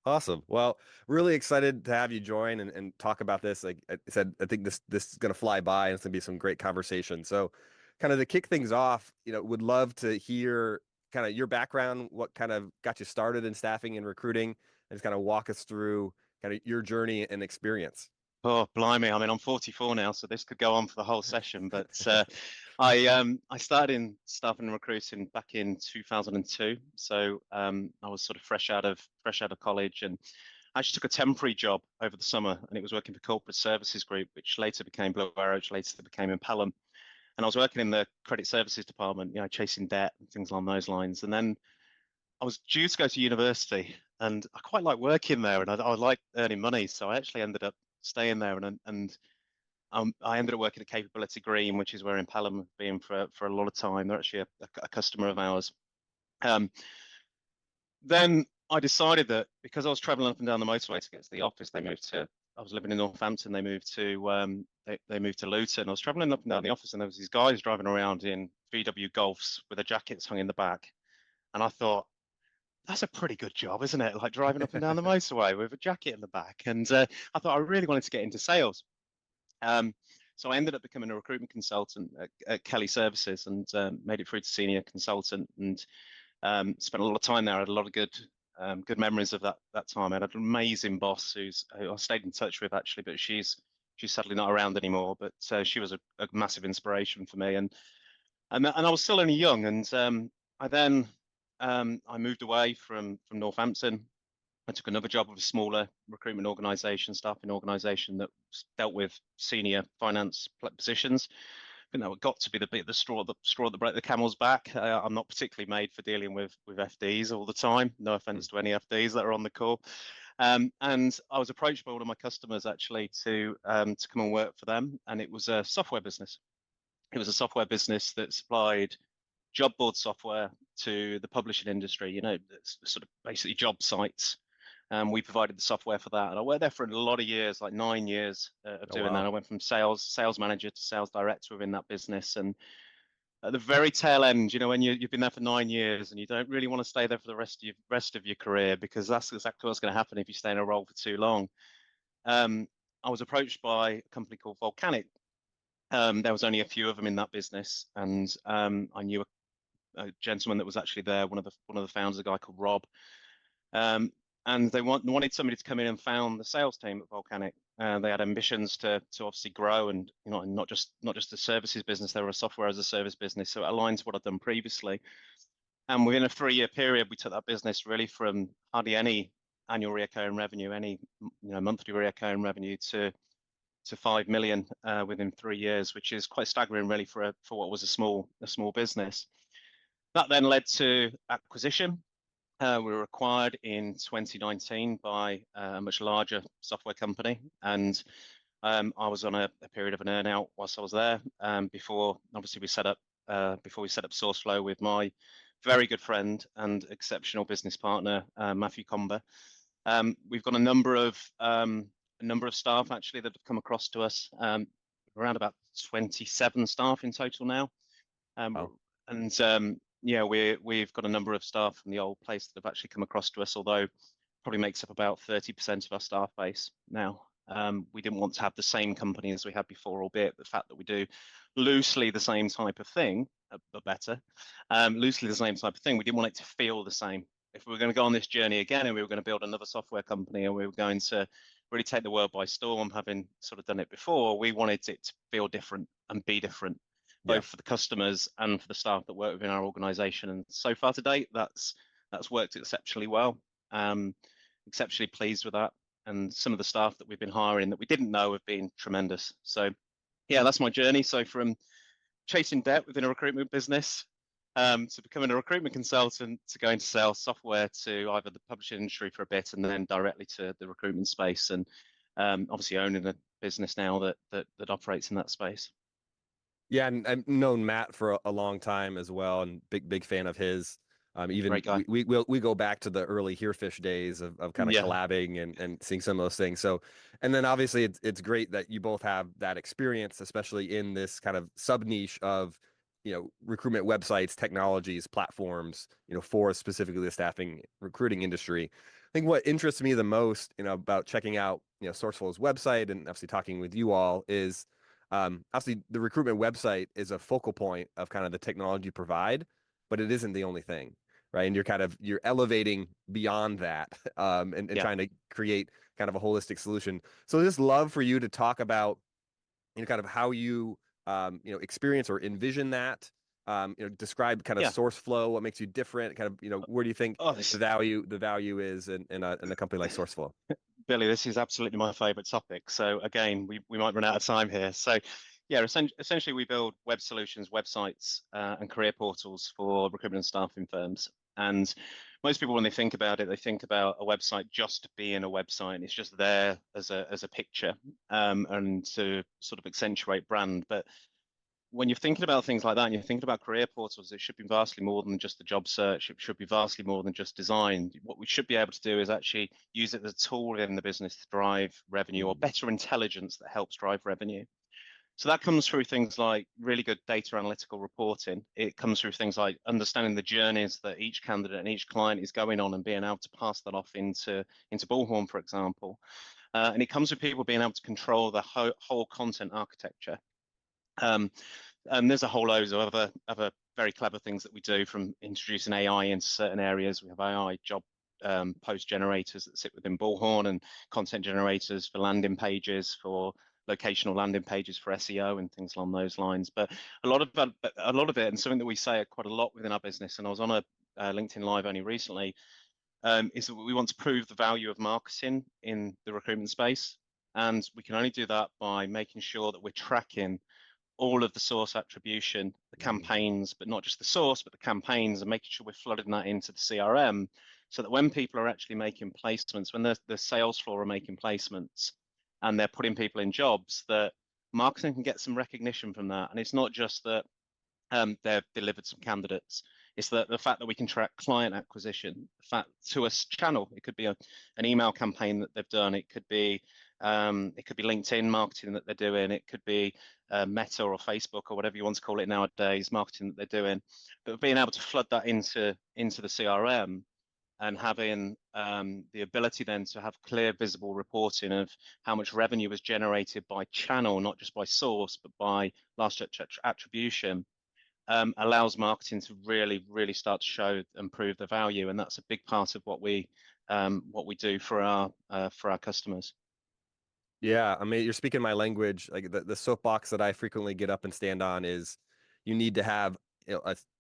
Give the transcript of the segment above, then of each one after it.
Awesome. Well, really excited to have you join and talk about this. Like I said, I think this is going to fly by and it's going to be some great conversation. So, kind of to kick things off, would love to hear kind of your background, what kind of got you started in staffing and recruiting, and just kind of walk us through kind of your journey and experience. Oh, blimey. I mean, I'm 44 now, so this could go on for the whole session. But I started in staffing and recruiting back in 2002. So I was sort of fresh out of college, and I actually took a temporary job over the summer, and it was working for Corporate Services Group, which later became Blue Arrow, which later became Impellum. And I was working in the credit services department, chasing debt and things along those lines. And then I was due to go to university, and I quite like working there, and I like earning money, so I actually ended up staying there, and I ended up working at Capability Green, which is where Impellum have been for a lot of time. They're actually a customer of ours. Um, then I decided that because I was traveling up and down the motorway to get to the office, they moved to. I was living in Northampton. They moved to Luton. I was traveling up and down the office, and there was these guys driving around in VW Golfs with their jackets hung in the back, and I thought, that's a pretty good job, isn't it? Like driving up and down the motorway with a jacket in the back. And I thought I really wanted to get into sales. Um, so I ended up becoming a recruitment consultant at Kelly Services and made it through to senior consultant and spent a lot of time there. I had a lot of good memories of that time. I had an amazing boss who I stayed in touch with actually, but she's sadly not around anymore. But she was a massive inspiration for me. And I was still only young, and I then I moved away from Northampton. I took another job with a smaller recruitment organisation, staffing organisation that dealt with senior finance positions. I think that got to be the straw that broke the camel's back. I'm not particularly made for dealing with FDs all the time. No offence to any FDs that are on the call. And I was approached by one of my customers actually to come and work for them, and it was a software business. It was a software business that supplied job board software to the publishing industry, it's sort of basically job sites. We provided the software for that. And I worked there for a lot of years, like 9 years of Oh, doing that. wow. I went from sales manager to sales director within that business. And at the very tail end, when you've been there for 9 years and you don't really want to stay there for the rest of your career, because that's exactly what's going to happen if you stay in a role for too long. Um, I was approached by a company called Volcanic. There was only a few of them in that business, and I knew a gentleman that was actually there, one of the founders, a guy called Rob, um, and they wanted somebody to come in and found the sales team at Volcanic. They had ambitions to obviously grow, and not just the services business. They were a software as a service business, so it aligns to what I've done previously. And within a 3-year period, we took that business really from hardly any annual recurring revenue, any monthly recurring revenue to 5 million within 3 years, which is quite staggering really for what was a small business. That then led to acquisition. We were acquired in 2019 by a much larger software company, and I was on a period of an earnout whilst I was there. Before obviously before we set up SourceFlow with my very good friend and exceptional business partner Matthew Comber. We've got a number of staff actually that have come across to us. Around about 27 staff in total now. Wow. And yeah, we've got a number of staff from the old place that have actually come across to us, although probably makes up about 30% of our staff base now. We didn't want to have the same company as we had before, albeit the fact that we do loosely the same type of thing, but better. Loosely the same type of thing. We didn't want it to feel the same. If we were going to go on this journey again and we were going to build another software company and we were going to really take the world by storm, having sort of done it before, we wanted it to feel different and be different, Yeah. both for the customers and for the staff that work within our organization. And so far to date, that's worked exceptionally well. Exceptionally pleased with that. And some of the staff that we've been hiring that we didn't know have been tremendous. So yeah, that's my journey. So from chasing debt within a recruitment business to becoming a recruitment consultant, to going to sell software to either the publishing industry for a bit and then directly to the recruitment space, and obviously owning a business now that operates in that space. Yeah, and I've known Matt for a long time as well, and big fan of his. Even Great guy. we go back to the early Herefish days of kind of Yeah. collabing and seeing some of those things. So, and then obviously it's great that you both have that experience, especially in this kind of sub niche of recruitment websites, technologies, platforms, for specifically the staffing recruiting industry. think what interests me the most, about checking out, SourceFlow's website and obviously talking with you all is, obviously the recruitment website is a focal point of kind of the technology you provide, but it isn't the only thing, right? And you're elevating beyond that, and Yeah. trying to create kind of a holistic solution. So I just love for you to talk about, kind of how you, experience or envision that, describe kind of Yeah. SourceFlow, what makes you different, kind of, where do you think Oh, this, the value is in a company like SourceFlow? Billy, this is absolutely my favorite topic. So again, we might run out of time here. So yeah, essentially we build web solutions, websites, and career portals for recruitment and staffing firms. And most people, when they think about it, they think about a website just being a website, and it's just there as a picture, and to sort of accentuate brand. But when you're thinking about things like that and you're thinking about career portals, it should be vastly more than just the job search. It should be vastly more than just design. What we should be able to do is actually use it as a tool in the business to drive revenue, or Mm. better intelligence that helps drive revenue. So that comes through things like really good data analytical reporting. It comes through things like understanding the journeys that each candidate and each client is going on and being able to pass that off into Bullhorn, for example. And it comes with people being able to control the whole content architecture. Um, and there's a whole load of other very clever things that we do, from introducing AI into certain areas. We have AI job post generators that sit within Bullhorn, and content generators for landing pages, for locational landing pages for SEO and things along those lines. But a lot of it, and something that we say quite a lot within our business, and I was on a LinkedIn Live only recently, is that we want to prove the value of marketing in the recruitment space. And we can only do that by making sure that we're tracking all of the source attribution, the Mm. campaigns, but not just the source, but the campaigns, and making sure we're flooding that into the CRM, so that when people are actually making placements, when the sales floor are making placements and they're putting people in jobs, that marketing can get some recognition from that. And it's not just that they've delivered some candidates. It's the fact that we can track client acquisition, the fact to a channel. It could be an email campaign that they've done. It could be LinkedIn marketing that they're doing. It could be Meta or Facebook or whatever you want to call it nowadays, marketing that they're doing. But being able to flood that into the CRM, and having the ability then to have clear, visible reporting of how much revenue was generated by channel, not just by source, but by last attribution, allows marketing to really, really start to show and prove the value. And that's a big part of what we do for our customers. Yeah, I mean, you're speaking my language. Like the soapbox that I frequently get up and stand on is you need to have,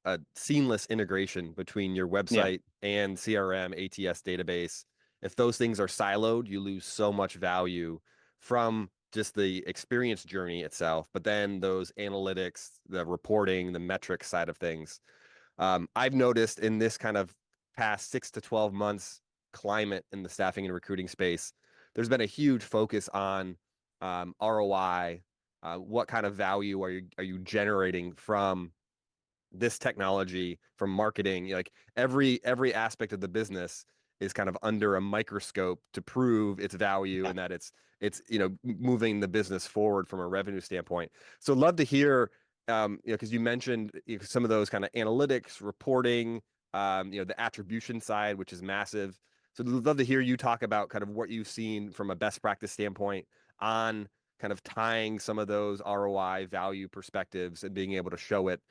a seamless integration between your Yeah, website and CRM, ATS database. If those things are siloed, you lose so much value from just the experience journey itself, but then those analytics, the reporting, the metrics side of things. I've noticed in this kind of past 6 to 12 months climate in the staffing and recruiting space, there's been a huge focus on, ROI. What kind of value are you generating from this technology, from marketing? Like every aspect of the business is kind of under a microscope to prove its value, yeah, and that it's moving the business forward from a revenue standpoint. So love to hear, because you mentioned, some of those kind of analytics reporting, the attribution side, which is massive. So I'd love to hear you talk about kind of what you've seen from a best practice standpoint on kind of tying some of those ROI value perspectives and being able to show it,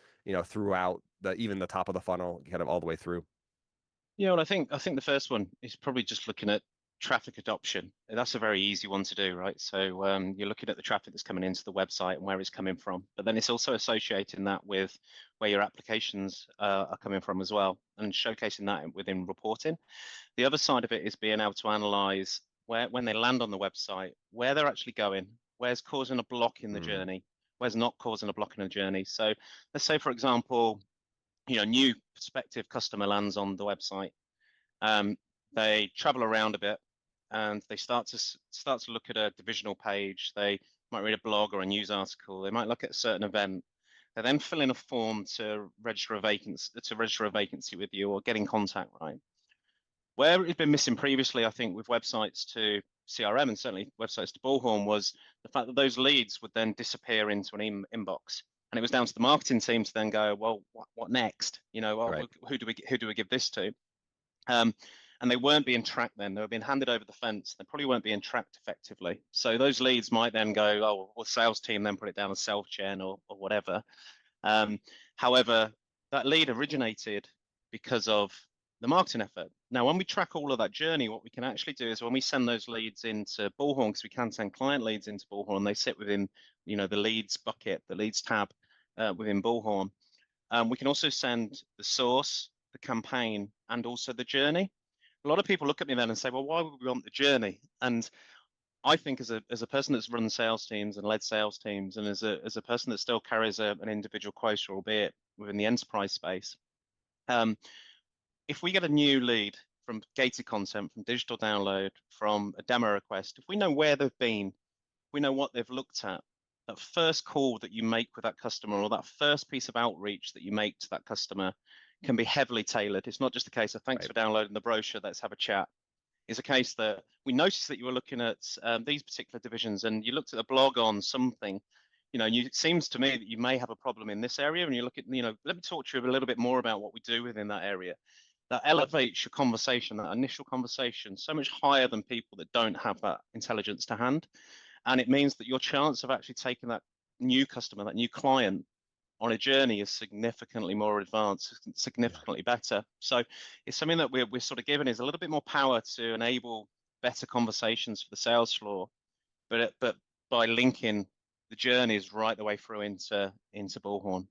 throughout even the top of the funnel, kind of all the way through. yeah. Well, I think the first one is probably just looking at traffic adoption. That's a very easy one to do, right? So you're looking at the traffic that's coming into the website and where it's coming from, but then it's also associating that with where your applications are coming from as well, and showcasing that within reporting. The other side of it is being able to analyze where, when they land on the website, where they're actually going, where's causing a block in the Mm. journey, where's not causing a block in the journey. So let's say, for example, new prospective customer lands on the website. Um, they travel around a bit, and they start to look at a divisional page. They might read a blog or a news article. They might look at a certain event. They then fill in a form to register a vacancy with you, or get in contact, right? Where it had been missing previously, I think, with websites to CRM, and certainly websites to Bullhorn, was the fact that those leads would then disappear into an inbox. And it was down to the marketing team to then go, well, what next? Right. Who do we give this to? Um, and they weren't being tracked then. They were being handed over the fence. They probably weren't being tracked effectively. So those leads might then go, oh, well, sales team then put it down as self-gen or whatever. However, that lead originated because of the marketing effort. Now, when we track all of that journey, what we can actually do is when we send those leads into Bullhorn, because we can send client leads into Bullhorn, they sit within, the leads bucket, the leads tab within Bullhorn. We can also send the source, the campaign, and also the journey. A lot of people look at me then and say, well, why would we want the journey? And I think as a person that's run sales teams and led sales teams, and as a person that still carries an individual quota, albeit within the enterprise space, if we get a new lead from gated content, from digital download, from a demo request, if we know where they've been, we know what they've looked at, that first call that you make with that customer or that first piece of outreach that you make to that customer can be heavily tailored. It's not just a case of thanks for downloading the brochure, let's have a chat. It's a case that we noticed that you were looking at these particular divisions and you looked at a blog on something, it seems to me that you may have a problem in this area, and you look at, let me talk to you a little bit more about what we do within that area. That elevates your conversation, that initial conversation, so much higher than people that don't have that intelligence to hand. And it means that your chance of actually taking that new customer, that new client on a journey is significantly more advanced, significantly better. So it's something that we're sort of given is a little bit more power to enable better conversations for the sales floor, but by linking the journeys right the way through into Bullhorn.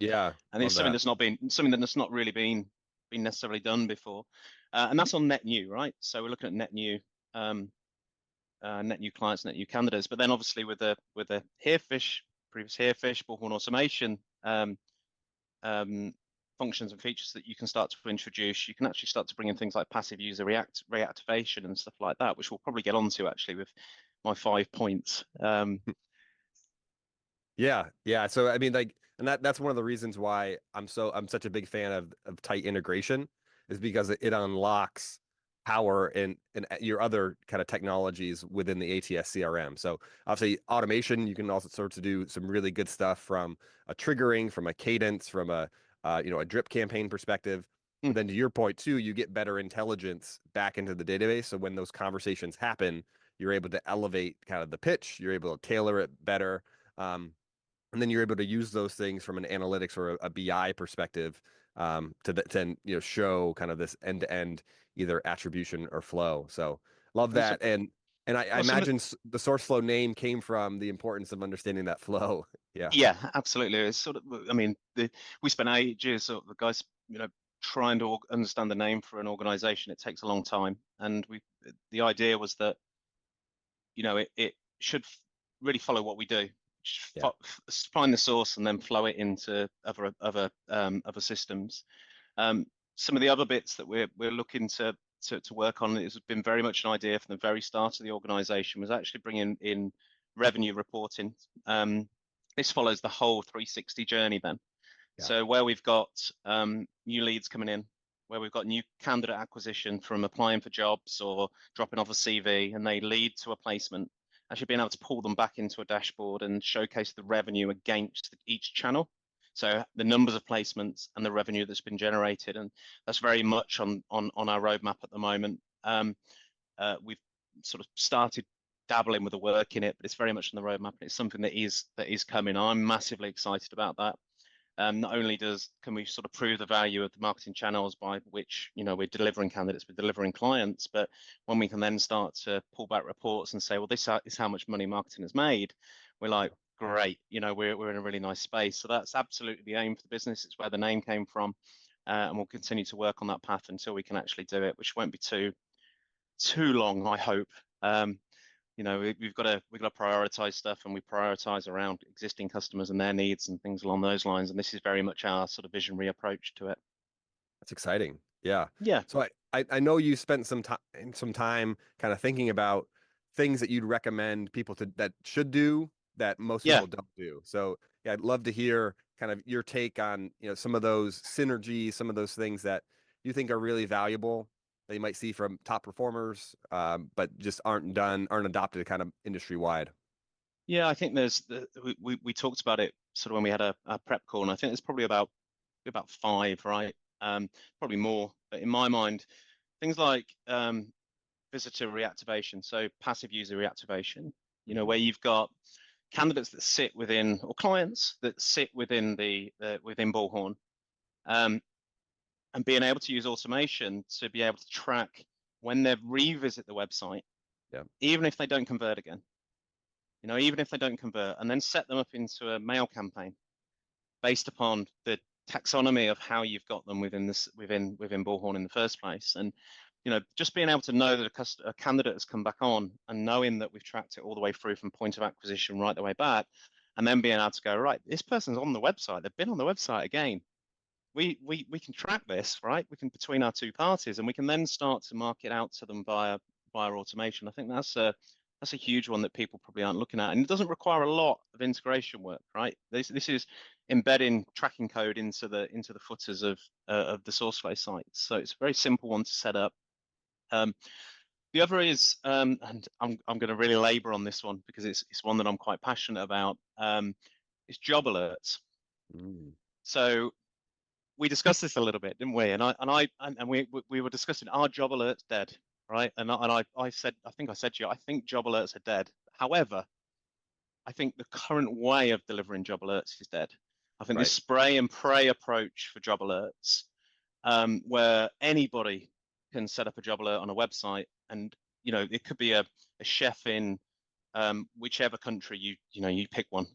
Yeah, and it's something that's not really been necessarily done before, and that's on net new, right? So we're looking at net new clients, net new candidates. But then obviously with the previous Herefish, Bullhorn automation functions and features that you can start to introduce, you can actually start to bring in things like passive user reactivation and stuff like that, which we'll probably get onto actually with my 5 points. Yeah. So I mean, like, and that's one of the reasons why I'm such a big fan of tight integration, is because it unlocks power in your other kind of technologies within the ATS CRM. So obviously automation, you can also start to do some really good stuff from a triggering, from a cadence, from a a drip campaign perspective. But then to your point too, you get better intelligence back into the database. So when those conversations happen, you're able to elevate kind of the pitch, you're able to tailor it better. And then you're able to use those things from an analytics or a BI perspective, to then show kind of this end-to-end either attribution or flow. So love And so, that. And I well, imagine the SourceFlow name came from the importance of understanding that flow. Yeah. yeah, absolutely. It's sort of, I mean, we spent ages, the guys, trying to understand the name for an organization. It takes a long time, and the idea was that it should really follow what we do. Yeah. Find the source and then flow it into other systems. Some of the other bits that we're looking to work on, has been very much an idea from the very start of the organization, was actually bringing in revenue reporting. This follows the whole 360 journey then. Yeah. So where we've got new leads coming in, where we've got new candidate acquisition from applying for jobs or dropping off a CV, and they lead to a placement, actually being able to pull them back into a dashboard and showcase the revenue against each channel. So the numbers of placements and the revenue that's been generated, and that's very much on our roadmap at the moment. We've scan started dabbling with the work in it, but it's very much on the roadmap, and it's something that is coming. I'm massively excited about that. Not only can we sort of prove the value of the marketing channels by which we're delivering candidates, we're delivering clients, but when we can then start to pull back reports and say, well, this is how much money marketing has made, we're like, great, we're in a really nice space. So that's absolutely the aim for the business. It's where the name came from, and we'll continue to work on that path until we can actually do it, which won't be too long, I hope. We've got to prioritize stuff, and we prioritize around existing customers and their needs and things along those lines. And this is very much our sort of visionary approach to it. That's exciting. Yeah. Yeah. So I know you spent some time kind of thinking about things that you'd recommend people that should do that most people don't do. So yeah, I'd love to hear kind of your take on, some of those synergies, some of those things that you think are really valuable that you might see from top performers, but just aren't adopted kind of industry wide. Yeah, I think we talked about it sort of when we had a prep call, and I think there's probably about 5, right? Probably more, but in my mind, things like visitor reactivation, so passive user reactivation, where you've got candidates that sit within, or clients that sit within within Bullhorn, and being able to use automation to be able to track when they revisit the website, even if they don't convert again, even if they don't convert, and then set them up into a mail campaign based upon the taxonomy of how you've got them within Bullhorn in the first place. And just being able to know that a candidate has come back on, and knowing that we've tracked it all the way through from point of acquisition right the way back, and then being able to go, right, this person's on the website, they've been on the website again. We can track this, right? We can, between our two parties, and we can then start to market out to them via automation. I think that's a huge one that people probably aren't looking at, and it doesn't require a lot of integration work, right? This is embedding tracking code into the footers of the SourceFlow sites, so it's a very simple one to set up. The other is, and I'm going to really labour on this one because it's one that I'm quite passionate about. It's job alerts. So we discussed this a little bit, didn't we? And we were discussing, are job alerts dead, right? And I said, I think I said to you, I think job alerts are dead. However, I think the current way of delivering job alerts is dead. I think this spray and pray approach for job alerts, where anybody can set up a job alert on a website, and it could be a chef in whichever country you pick one,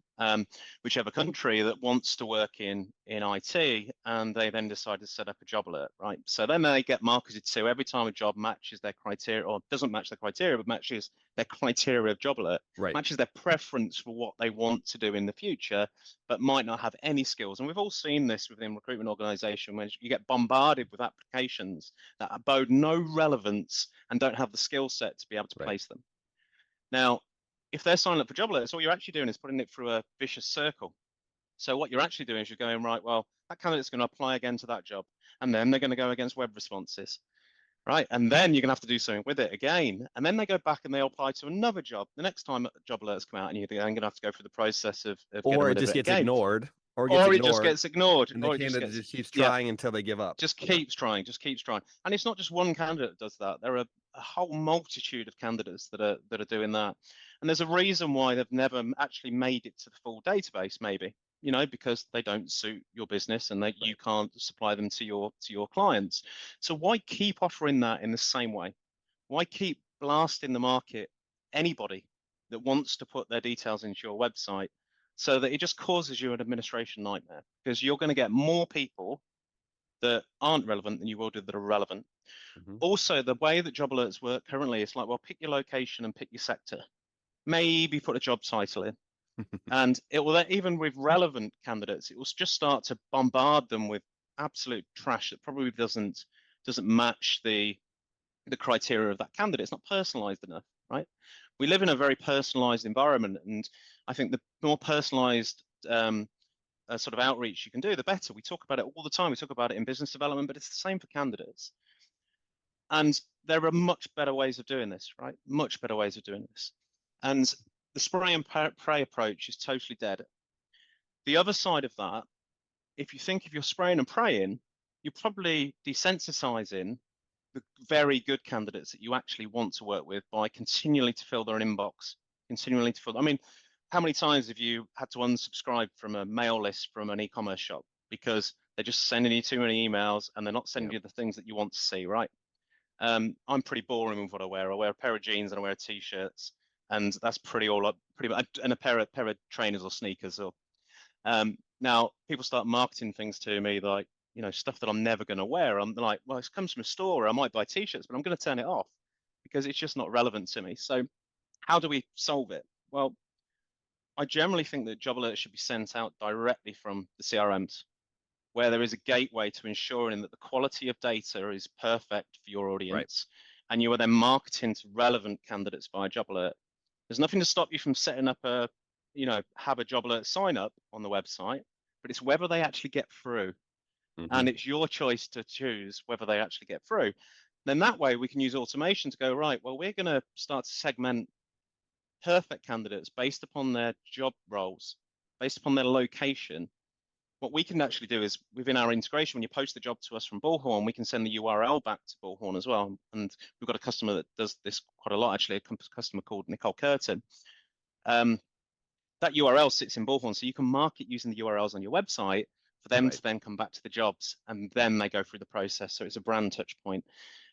whichever country that wants to work in IT, and they then decide to set up a job alert, right? So then they get marketed to every time a job matches their criteria, or doesn't match their criteria, but matches their criteria of job alert, matches their preference for what they want to do in the future, but might not have any skills. And we've all seen this within recruitment organization, when you get bombarded with applications that bode no relevance and don't have the skill set to be able to place them. Now, if they're signing up for job alerts, all you're actually doing is putting it through a vicious circle. So what you're actually doing is you're going, right, well, that candidate's going to apply again to that job, and then they're going to go against web responses, right? And then you're going to have to do something with it again. And then they go back and they apply to another job. The next time job alerts come out, and you're going to have to go through the process of or it just gets ignored. Or it just gets ignored. And the candidate just keeps trying until they give up. Just keeps trying. And it's not just one candidate that does that. There are a whole multitude of candidates that are doing that. And there's a reason why they've never actually made it to the full database, maybe, because they don't suit your business, and that you can't supply them to your clients. So why keep offering that in the same way? Why keep blasting the market anybody that wants to put their details into your website, so that it just causes you an administration nightmare? Because you're going to get more people that aren't relevant than you will do that are relevant. Also, the way that job alerts work currently, it's like, well, pick your location and pick your sector. Maybe put a job title in. And it will, even with relevant candidates, it will just start to bombard them with absolute trash that probably doesn't match the criteria of that candidate. It's not personalized enough, right? We live in a very personalized environment, and I think the more personalized sort of outreach you can do, the better. We talk about it all the time. We talk about it in business development, but it's the same for candidates. And there are much better ways of doing this, right? Much better ways of doing this. And the spray and pray approach is totally dead. The other side of that, if you think if you're spraying and praying, you're probably desensitizing the very good candidates that you actually want to work with by continually to fill their inbox, continually to fill. I mean, how many times have you had to unsubscribe from a mail list from an e-commerce shop because they're just sending you too many emails and they're not sending you the things that you want to see, right? I'm pretty boring with what I wear. I wear a pair of jeans and I wear t-shirts, and that's pretty much, and a pair of trainers or sneakers. Or now people start marketing things to me like, stuff that I'm never going to wear. I'm like, well, it comes from a store. I might buy t-shirts, but I'm going to turn it off because it's just not relevant to me. So how do we solve it? Well, I generally think that job alerts should be sent out directly from the CRMs, where there is a gateway to ensuring that the quality of data is perfect for your audience, and you are then marketing to relevant candidates via job alert. There's nothing to stop you from setting up have a job alert sign up on the website, but it's whether they actually get through. And it's your choice to choose whether they actually get through. Then that way we can use automation to go, right, well, we're going to start to segment perfect candidates based upon their job roles, based upon their location. what we can actually do is within our integration, when you post the job to us from Bullhorn, we can send the URL back to Bullhorn as well. And we've got a customer that does this quite a lot, actually, a customer called Nicole Curtin. That URL sits in Bullhorn, so you can mark it using the URLs on your website for them to then come back to the jobs, and then they go through the process. So it's a brand touch point.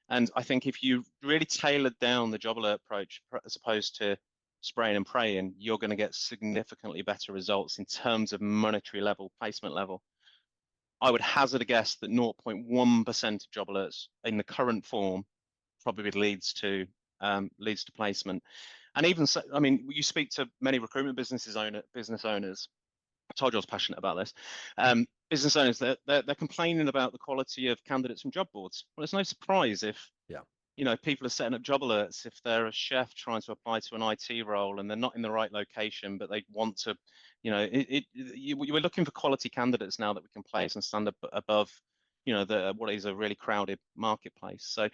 And I think if you really tailored down the job alert approach as opposed to spraying and praying, you're going to get significantly better results in terms of monetary level, placement level. I would hazard a guess that 0.1% of job alerts in the current form probably leads to placement. And even so, I mean, you speak to many recruitment business owners. I told you I was passionate about this. Business owners, they're complaining about the quality of candidates from job boards. Well, it's no surprise if people are setting up job alerts if they're a chef trying to apply to an IT role and they're not in the right location, but they want to, we're looking for quality candidates now that we can place and stand up above, what is a really crowded marketplace. So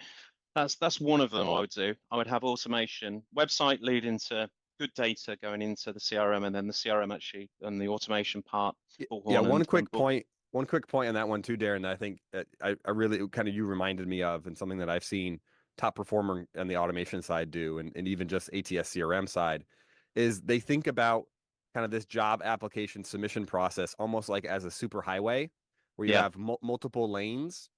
that's one of them I would do. I would have automation, website lead into good data going into the CRM, and then the CRM actually and the automation part. Yeah, one quick point on that one too, Darren, that I think I really kind of you reminded me of, and something that I've seen top performer on the automation side do, and even just ATS CRM side, is they think about kind of this job application submission process almost like as a super highway where you have multiple lanes,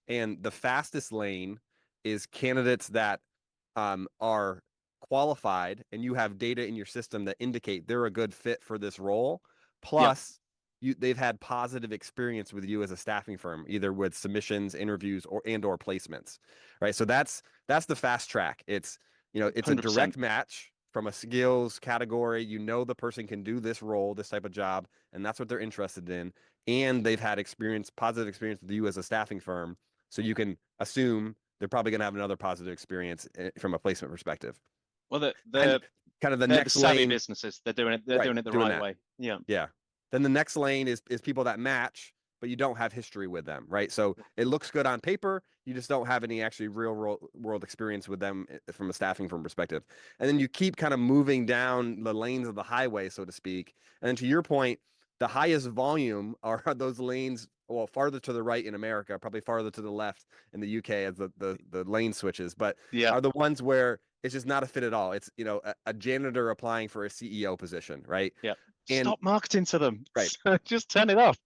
and the fastest lane is candidates that are qualified and you have data in your system that indicate they're a good fit for this role. Plus, they've had positive experience with you as a staffing firm, either with submissions, interviews, or placements, right? So that's the fast track. It's it's 100%. A direct match from a skills category. The person can do this role, this type of job, and that's what they're interested in. And they've had positive experience with you as a staffing firm, so you can assume they're probably going to have another positive experience from a placement perspective. Well, they're kind of the next savvy lane. Businesses. They're doing it the right way. Yeah. Yeah. Then the next lane is people that match, but you don't have history with them, right? So it looks good on paper. You just don't have any actually real world experience with them from a staffing firm perspective. And then you keep kind of moving down the lanes of the highway, so to speak. And then to your point, the highest volume are those lanes, well, farther to the right in America, probably farther to the left in the UK as the lane switches, but are the ones where it's just not a fit at all. It's, a janitor applying for a CEO position, right? Yeah. Stop marketing to them. Right. Just turn it off.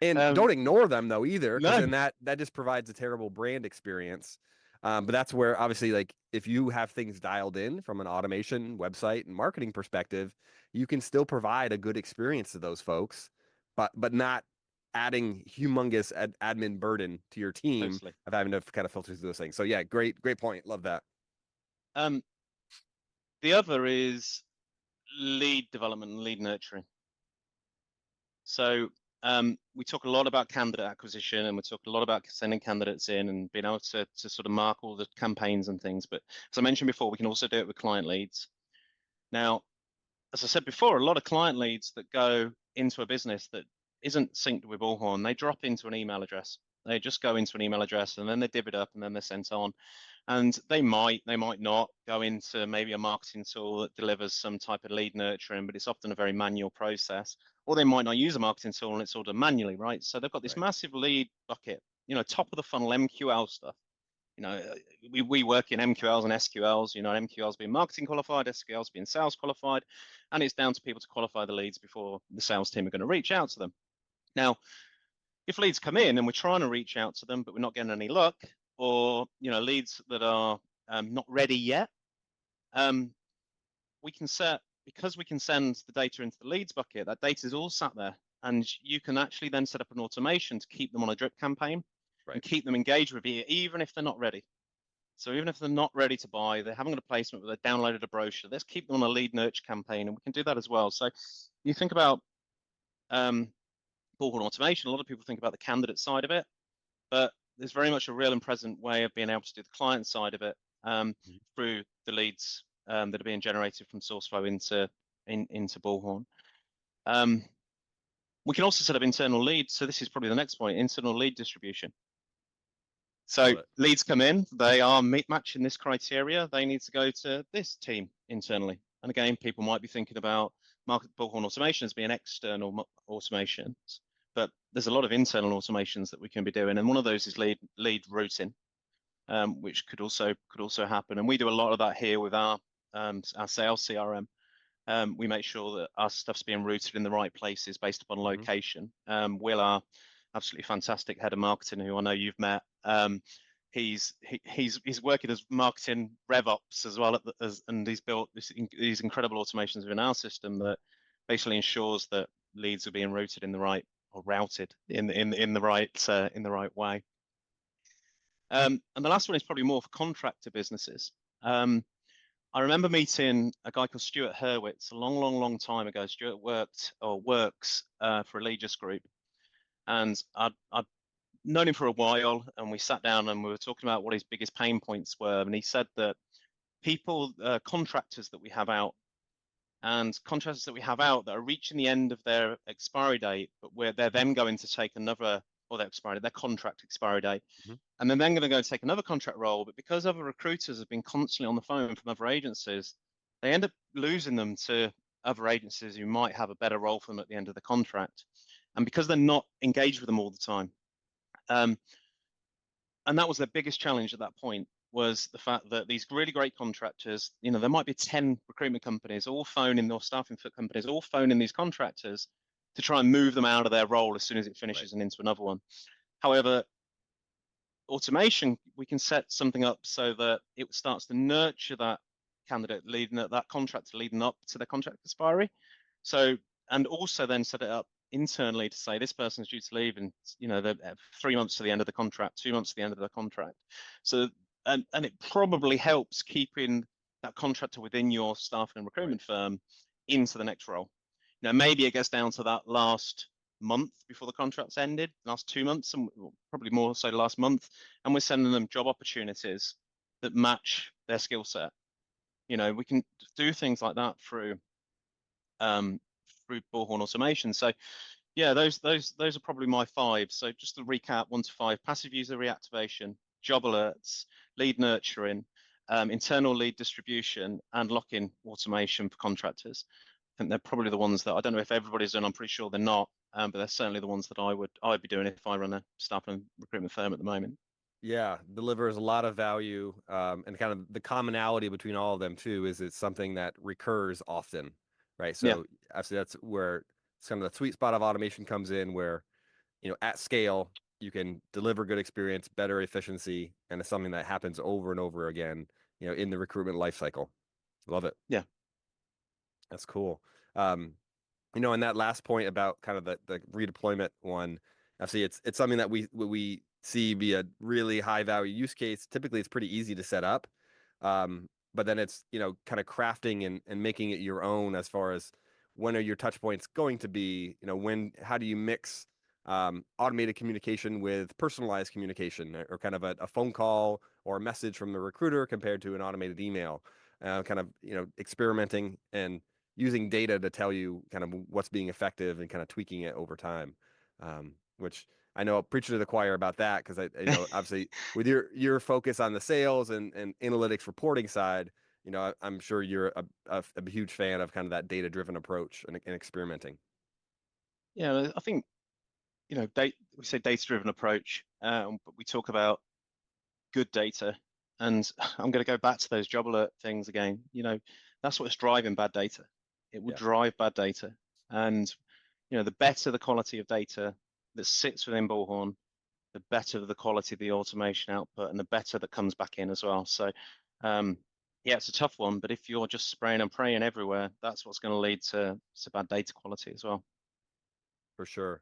And don't ignore them though either, because No. then that just provides a terrible brand experience. But that's where obviously, like, if you have things dialed in from an automation, website, and marketing perspective, you can still provide a good experience to those folks, but not adding humongous admin burden to your team of having to kind of filter through those things. So yeah, great point. Love that. The other is lead development and lead nurturing. So we talk a lot about candidate acquisition, and we talk a lot about sending candidates in and being able to sort of mark all the campaigns and things. But as I mentioned before, we can also do it with client leads. Now, as I said before, a lot of client leads that go into a business that isn't synced with Bullhorn, they drop into an email address. They just go into an email address and then they div it up and then they're sent on. And they might not go into maybe a marketing tool that delivers some type of lead nurturing, but it's often a very manual process. Or they might not use a marketing tool and it's all done manually, right? So they've got this massive lead bucket, top of the funnel MQL stuff. We work in MQLs and SQLs, MQLs being marketing qualified, SQLs being sales qualified, and it's down to people to qualify the leads before the sales team are going to reach out to them. Now, if leads come in and we're trying to reach out to them, but we're not getting any luck, or leads that are not ready yet, we can send the data into the leads bucket. That data is all sat there, and you can actually then set up an automation to keep them on a drip campaign and keep them engaged with you, even if they're not ready. So even if they're not ready to buy, they haven't got a placement, but they've downloaded a brochure, let's keep them on a lead nurture campaign, and we can do that as well. So you think about Bullhorn automation, a lot of people think about the candidate side of it, but there's very much a real and present way of being able to do the client side of it through the leads that are being generated from SourceFlow into Bullhorn. We can also set up internal leads. So this is probably the next point, internal lead distribution. So leads come in, they are matching this criteria. They need to go to this team internally. And again, people might be thinking about Bullhorn automation as being external automations, but there's a lot of internal automations that we can be doing, and one of those is lead routing, which could also happen. And we do a lot of that here with our sales CRM. We make sure that our stuff's being routed in the right places based upon location. Will, our absolutely fantastic head of marketing, who I know you've met, he's working as marketing RevOps as well, and he's built these incredible automations within our system that basically ensures that leads are being routed in the right, or routed in the right way. And the last one is probably more for contractor businesses. I remember meeting a guy called Stuart Hurwitz a long time ago. Stuart works for a Legis group, and I'd known him for a while, and we sat down and we were talking about what his biggest pain points were. And he said that contractors that we have out that are reaching the end of their expiry date, but where they're then going to take another, or their contract expiry date, and then going to go take another contract role. But because other recruiters have been constantly on the phone from other agencies, they end up losing them to other agencies who might have a better role for them at the end of the contract. And because they're not engaged with them all the time, and that was their biggest challenge at that point, was the fact that these really great contractors, there might be 10 recruitment companies all phoning, or staffing companies all phoning these contractors to try and move them out of their role as soon as it finishes and into another one. However, automation, we can set something up so that it starts to nurture that candidate that contractor leading up to their contract expiry. So, and also then set it up internally to say this person's due to leave, and they're 3 months to the end of the contract, 2 months to the end of the contract. So, and it probably helps keeping that contractor within your staffing and recruitment firm into the next role. Maybe it gets down to that last month before the contract's ended, last 2 months, and probably more so the last month, and we're sending them job opportunities that match their skill set. We can do things like that through Bullhorn automation. So yeah, those are probably my 5. So just to recap, 1 to 5: passive user reactivation, job alerts, lead nurturing, internal lead distribution, and lock-in automation for contractors. I think they're probably the ones that, I don't know if everybody's done, I'm pretty sure they're not, but they're certainly the ones that I'd be doing if I run a staff and recruitment firm at the moment. Yeah, delivers a lot of value, and kind of the commonality between all of them too is it's something that recurs often, right? So actually that's where some of the sweet spot of automation comes in, where at scale you can deliver good experience, better efficiency, and it's something that happens over and over again, in the recruitment life cycle. Love it. Yeah. That's cool. And that last point about kind of the redeployment one, actually it's something that we see be a really high value use case. Typically it's pretty easy to set up. But then it's, kind of crafting and making it your own as far as when are your touch points going to be, how do you mix automated communication with personalized communication, or kind of a phone call or a message from the recruiter compared to an automated email, kind of, experimenting and using data to tell you kind of what's being effective and kind of tweaking it over time, which I know I'll preach to the choir about that, because I obviously with your focus on the sales and analytics reporting side, I'm sure you're a huge fan of kind of that data-driven approach and experimenting. Yeah, I think, we say data-driven approach, but we talk about good data. And I'm going to go back to those job alert things again. That's what's driving bad data. It will drive bad data. And, the better the quality of data that sits within Bullhorn, the better the quality of the automation output, and the better that comes back in as well. So, it's a tough one, but if you're just spraying and praying everywhere, that's what's going to lead to bad data quality as well. For sure.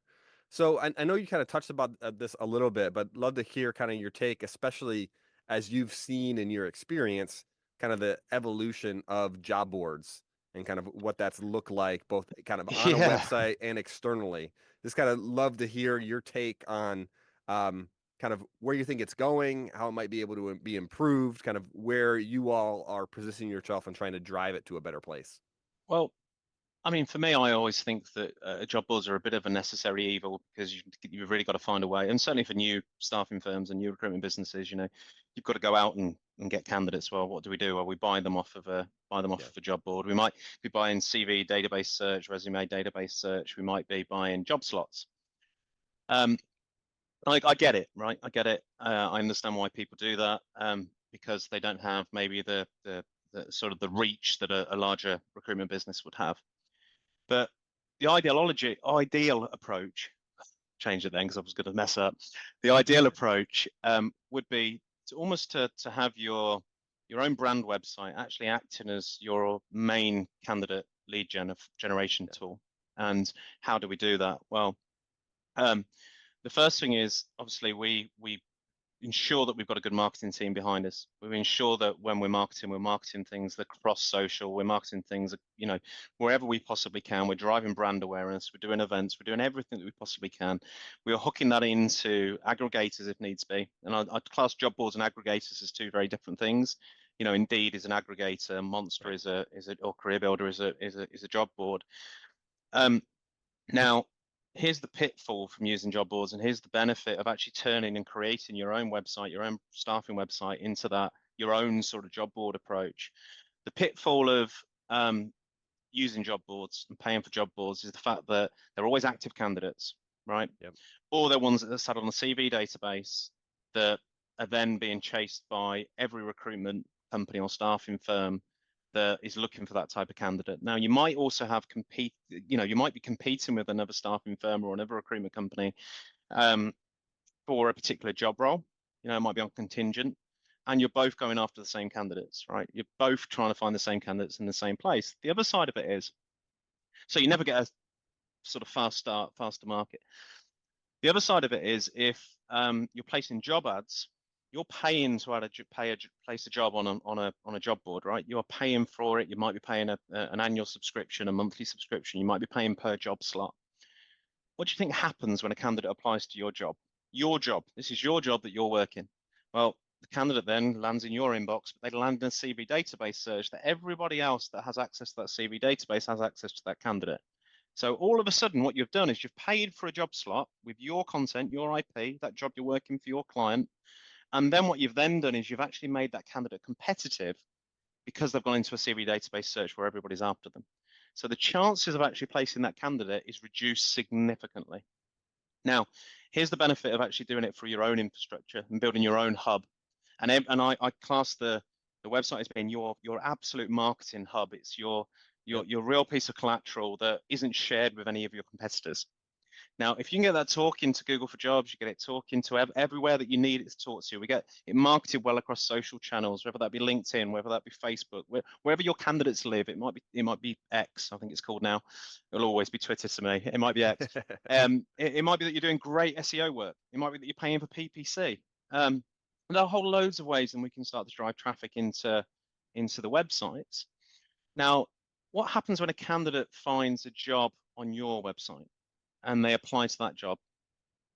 So I know you kind of touched about this a little bit, but love to hear kind of your take, especially as you've seen in your experience, kind of the evolution of job boards and kind of what that's looked like, both kind of on a website and externally. Just kind of love to hear your take on kind of where you think it's going, how it might be able to be improved, kind of where you all are positioning yourself and trying to drive it to a better place. Well, I mean, for me, I always think that job boards are a bit of a necessary evil, because you've really got to find a way. And certainly for new staffing firms and new recruitment businesses, you've got to go out and get candidates. Well, what do we do? Well, we buy them off of a job board. We might be buying CV database search, resume database search. We might be buying job slots. I get it, right? I get it. I understand why people do that, because they don't have maybe the sort of the reach that a larger recruitment business would have. But the ideal approach, change it then because I was going to mess up. The ideal approach would be to almost to have your own brand website actually acting as your main candidate lead generation tool. And how do we do that? Well, the first thing is obviously we ensure that we've got a good marketing team behind us. We ensure that when we're marketing things that cross social, we're marketing things, you know, wherever we possibly can. We're driving brand awareness, we're doing events, we're doing everything that we possibly can. We are hooking that into aggregators if needs be. And I'd class job boards and aggregators as two very different things. You know, Indeed is an aggregator, Monster is a or Career Builder is a job board. Now, here's the pitfall from using job boards, and here's the benefit of actually turning and creating your own website, your own staffing website into that, your own sort of job board approach. The pitfall of using job boards and paying for job boards is the fact that they're always active candidates, right? Yep. Or they're ones that are sat on the CV database that are then being chased by every recruitment company or staffing firm that is looking for that type of candidate. Now, you might also have you might be competing with another staffing firm or another recruitment company for a particular job role. You know, it might be on contingent, and you're both going after the same candidates, right? You're both trying to find the same candidates in the same place. The other side of it is, so you never get a sort of fast start, faster market. The other side of it is if you're placing job ads, you're paying to place a job on a job board, right? You are paying for it. You might be paying an annual subscription, a monthly subscription. You might be paying per job slot. What do you think happens when a candidate applies to your job? Your job. This is your job that you're working. Well, the candidate then lands in your inbox, but they land in a CV database search that everybody else that has access to that CV database has access to that candidate. So all of a sudden, what you've done is you've paid for a job slot with your content, your IP, that job you're working for your client. And then what you've then done is you've actually made that candidate competitive because they've gone into a CV database search where everybody's after them. So the chances of actually placing that candidate is reduced significantly. Now, here's the benefit of actually doing it through your own infrastructure and building your own hub. And I class the website as being your absolute marketing hub. It's your real piece of collateral that isn't shared with any of your competitors. Now, if you can get that talking to Google for Jobs, you get it talking to everywhere that you need it to talk to. We get it marketed well across social channels, whether that be LinkedIn, whether that be Facebook, wherever your candidates live. It might be X, I think it's called now. It'll always be Twitter to me. It might be X. It might be that you're doing great SEO work. It might be that you're paying for PPC. And there are whole loads of ways, and we can start to drive traffic into the websites. Now, what happens when a candidate finds a job on your website and they apply to that job?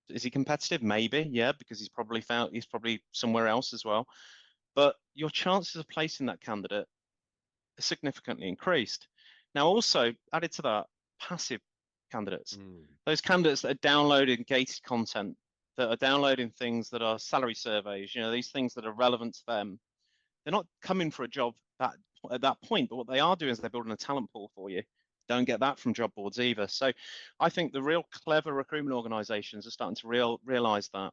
Is he competitive? Maybe, yeah, because he's probably somewhere else as well. But your chances of placing that candidate are significantly increased. Now, also added to that, passive candidates. Those candidates that are downloading gated content, that are downloading things that are salary surveys, you know, these things that are relevant to them. They're not coming for a job at that point, but what they are doing is they're building a talent pool for you. Don't get that from job boards either. So I think the real clever recruitment organizations are starting to realize that.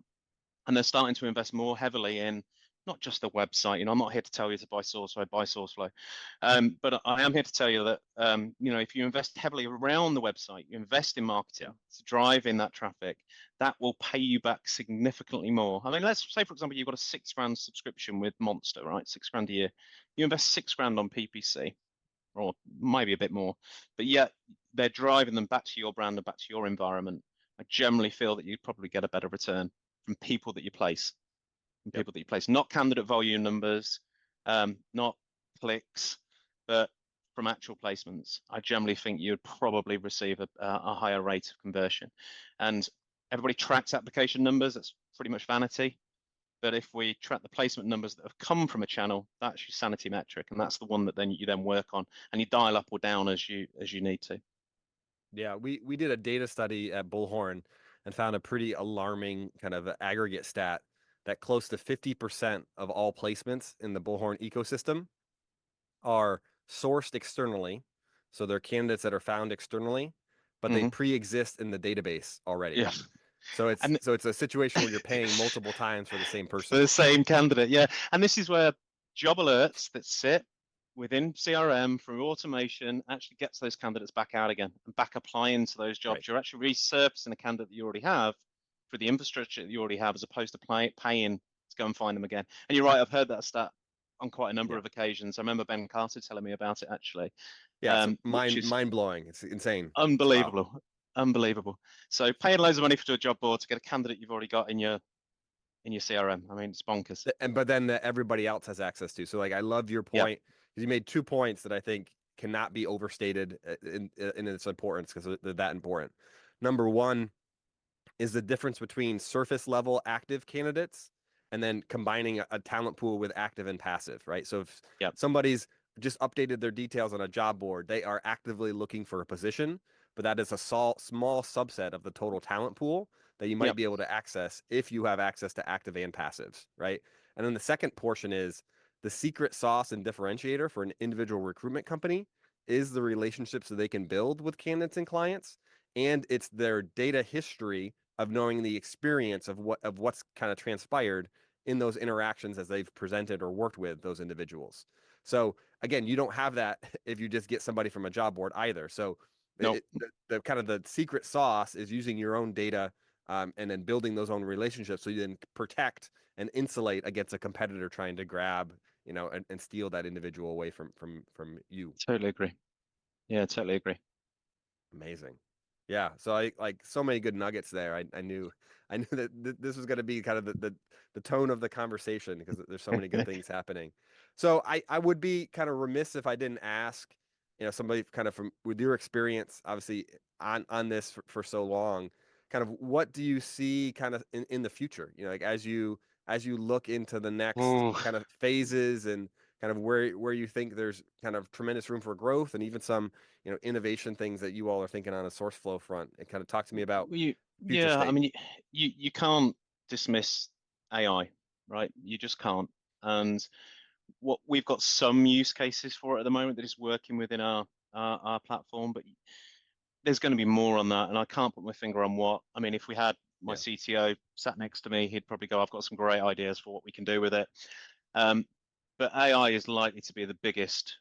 And they're starting to invest more heavily in not just the website. You know, I'm not here to tell you to buy SourceFlow. But I am here to tell you that, you know, if you invest heavily around the website, you invest in marketing to drive in that traffic, that will pay you back significantly more. I mean, let's say, for example, you've got a £6,000 subscription with Monster, right? £6,000 a year. You invest £6,000 on PPC, or maybe a bit more, but yet they're driving them back to your brand and back to your environment. I generally feel that you'd probably get a better return from people that you place, not candidate volume numbers, not clicks, but from actual placements. I generally think you'd probably receive a higher rate of conversion. And everybody tracks application numbers. That's pretty much vanity. But if we track the placement numbers that have come from a channel, that's your sanity metric, and that's the one that then you work on, and you dial up or down as you need to. Yeah, we did a data study at Bullhorn and found a pretty alarming kind of aggregate stat that close to 50% of all placements in the Bullhorn ecosystem are sourced externally. So they're candidates that are found externally, but they pre-exist in the database already. Yeah. And so it's a situation where you're paying multiple times for the same for person. the same candidate, yeah. And this is where job alerts that sit within CRM through automation actually gets those candidates back out again and back applying to those Right. jobs. You're actually resurfacing a candidate that you already have for the infrastructure that you already have, as opposed to paying to go and find them again. And you're right, I've heard that stat on quite a number Yeah. of occasions. I remember Ben Carter telling me about it actually, Yeah. It's which is mind blowing. It's insane. It's wow. unbelievable. Unbelievable. So paying loads of money for a job board to get a candidate you've already got in your CRM. I mean, it's bonkers. But then everybody else has access to. So like, I love your Yeah. point because you made 2 points that I think cannot be overstated in its importance because they're that important. Number one is the difference between surface level active candidates and then combining a talent pool with active and passive, right? So if Yeah. somebody's just updated their details on a job board, they are actively looking for a position, but that is a small subset of the total talent pool that you Yeah. might be able to access if you have access to active and passives, right? And then the second portion is the secret sauce and differentiator for an individual recruitment company is the relationships that they can build with candidates and clients, and it's their data history of knowing the experience of what's kind of transpired in those interactions as they've presented or worked with those individuals. So again, you don't have that if you just get somebody from a job board either. So No, the kind of the secret sauce is using your own data, and then building those own relationships so you then protect and insulate against a competitor trying to grab, and steal that individual away from you. totally agree. Yeah, totally agree. Amazing. Yeah. So I like so many good nuggets there. I knew that this was going to be kind of the tone of the conversation because there's so many good things happening. So I would be kind of remiss if I didn't ask, somebody kind of from with your experience, obviously on this for so long, kind of what do you see kind of in the future? Like as you look into the next Ooh, kind of phases and kind of where you think there's kind of tremendous room for growth and even some innovation things that you all are thinking on a SourceFlow front, and kind of talk to me about future yeah, I state. mean, you can't dismiss AI, right? You just can't. And what we've got some use cases for it at the moment that is working within our platform, but there's going to be more on that, and I can't put my finger on what. I mean, if we had my Yeah. CTO sat next to me, he'd probably go, "I've got some great ideas for what we can do with it." Um, but AI is likely to be the biggest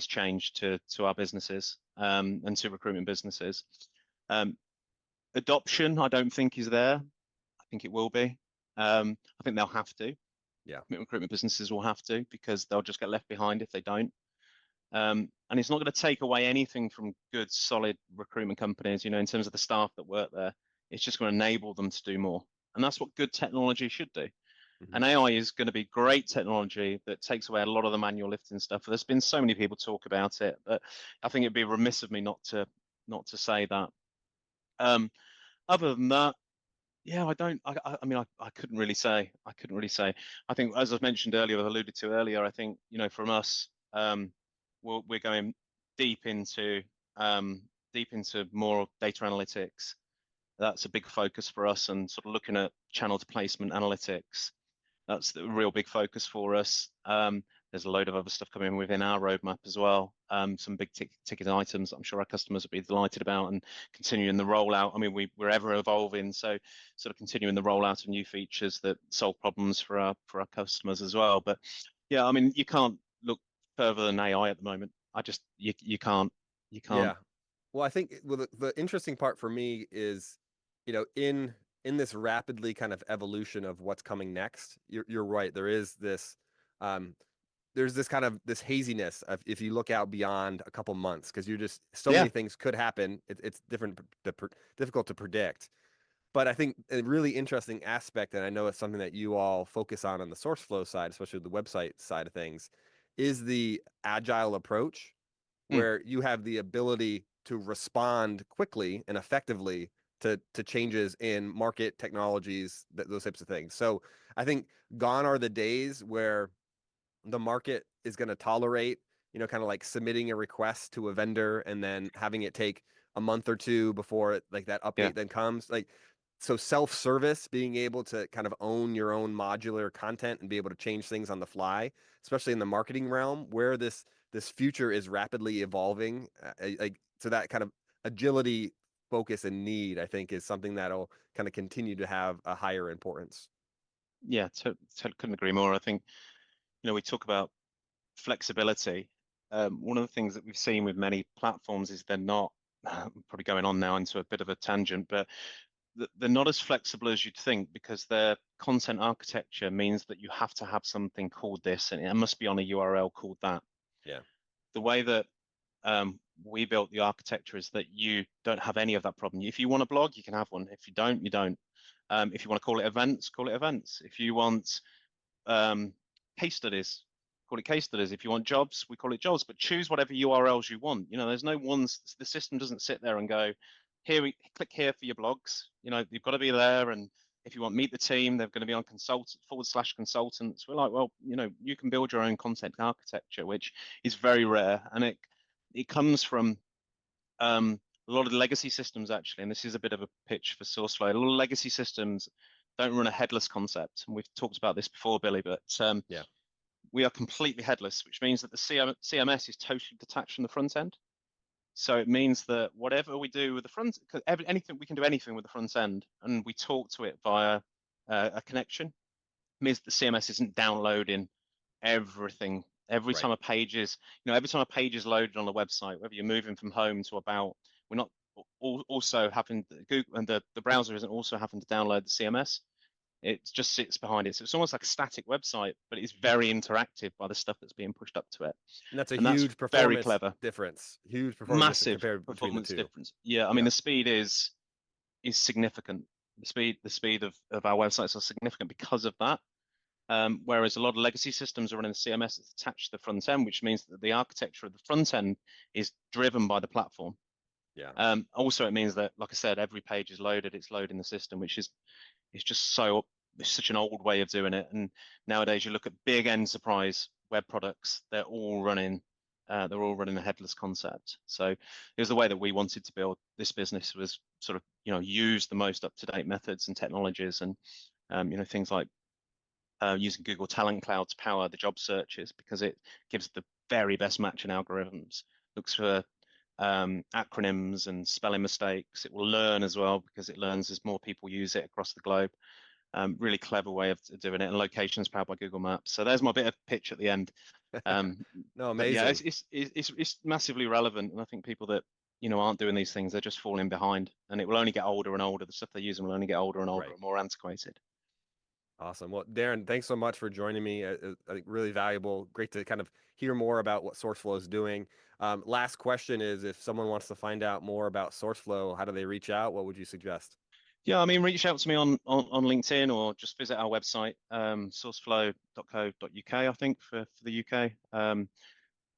change to our businesses, and to recruitment businesses. Um, Adoption, I don't think is there. I think it will be. I think they'll have to. Yeah. Recruitment businesses will have to, because they'll just get left behind if they don't. And it's not going to take away anything from good, solid recruitment companies, in terms of the staff that work there. It's just going to enable them to do more. And that's what good technology should do. Hmm. And AI is going to be great technology that takes away a lot of the manual lifting stuff. There's been so many people talk about it, but I think it'd be remiss of me not to say that. Um, Other than that, yeah, I don't. I mean, I couldn't really say. I couldn't really say. I think, as I mentioned earlier, I alluded to earlier, I think, from us, we're going deep into um, deep into more data analytics. That's a big focus for us, and sort of looking at channel to placement analytics. That's the real big focus for us. There's a load of other stuff coming within our roadmap as well. Some big ticket items that I'm sure our customers will be delighted about, and continuing the rollout. I mean, we're ever evolving, so sort of continuing the rollout of new features that solve problems for our customers as well. But yeah, I mean, you can't look further than AI at the moment. You can't. Yeah. Well, I think the interesting part for me is, in this rapidly kind of evolution of what's coming next, you're right. Um, there's this kind of this haziness of if you look out beyond a couple months, because you're just so many Yeah. things could happen. It's difficult to predict. But I think a really interesting aspect, and I know it's something that you all focus on the SourceFlow side, especially the website side of things, is the agile approach Mm, where you have the ability to respond quickly and effectively to changes in market technologies, those types of things. So I think gone are the days where the market is going to tolerate, kind of like submitting a request to a vendor and then having it take a month or two before like that yeah. update then comes. Like, so self-service, being able to kind of own your own modular content and be able to change things on the fly, especially in the marketing realm where this future is rapidly evolving, like, so that kind of agility focus and need, I think, is something that'll kind of continue to have a higher importance. Yeah, couldn't agree more. I think, we talk about flexibility. One of the things that we've seen with many platforms is they're not, I'm probably going on now into a bit of a tangent, but they're not as flexible as you'd think, because their content architecture means that you have to have something called this, and it must be on a URL called that. Yeah. The way that we built the architecture is that you don't have any of that problem. If you want a blog, you can have one. If you don't, you don't. If you want to call it events, call it events. If you want case studies, call it case studies. If you want jobs, we call it jobs. But choose whatever URLs you want. There's no ones. The system doesn't sit there and go, click here for your blogs. You've got to be there. And if you want meet the team, they're going to be on /consultants. We're like, well, you can build your own content architecture, which is very rare, and it comes from a lot of the legacy systems, actually, and this is a bit of a pitch for SourceFlow. A lot of legacy systems don't run a headless concept, and we've talked about this before, Billy, but yeah, we are completely headless, which means that the CMS is totally detached from the front end. So it means that whatever we do with the front, anything we can do anything with the front end, and we talk to it via a connection, means that the CMS isn't downloading everything. Every time a page is loaded on the website, whether you're moving from home to about, we're not also having Google, and the browser isn't also having to download the CMS. It just sits behind it. So it's almost like a static website, but it's very interactive by the stuff that's being pushed up to it. and that's a And huge that's very performance clever. difference. Huge performance Massive compared between the performance two. difference. Yeah, I mean, the speed is significant. The speed of our websites are significant because of that. Whereas a lot of legacy systems are running the CMS that's attached to the front end, which means that the architecture of the front end is driven by the platform. Yeah. Also, it means that, like I said, every page is loaded. It's loading the system, which is just such an old way of doing it. And nowadays, you look at big enterprise web products; they're all running a headless concept. So it was the way that we wanted to build this business, was sort of use the most up-to-date methods and technologies, and things like using Google Talent Cloud to power the job searches, because it gives the very best matching algorithms, looks for acronyms and spelling mistakes. It will learn as well, because it learns as more people use it across the globe. Really clever way of doing it, and locations powered by Google Maps. So there's my bit of pitch at the end. No, amazing. But yeah, it's massively relevant, and I think people that aren't doing these things, they're just falling behind, and it will only get older and older. The stuff they're using will only get older and older and more antiquated. Awesome. Well, Darren, thanks so much for joining me. I think really valuable. Great to kind of hear more about what SourceFlow is doing. Last question is, if someone wants to find out more about SourceFlow, how do they reach out? What would you suggest? Yeah, I mean, reach out to me on LinkedIn, or just visit our website, sourceflow.co.uk, I think, for the UK.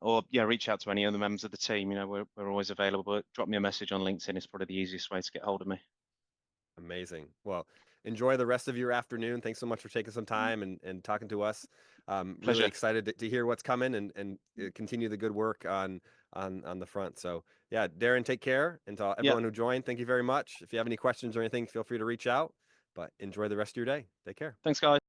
Or yeah, reach out to any other members of the team. We're always available. But drop me a message on LinkedIn is probably the easiest way to get hold of me. Amazing. Well, enjoy the rest of your afternoon. Thanks so much for taking some time and talking to us. Pleasure. Really excited to hear what's coming and continue the good work on the front. So yeah, Darren, take care. And to everyone who joined, thank you very much. If you have any questions or anything, feel free to reach out. But enjoy the rest of your day. Take care. Thanks, guys.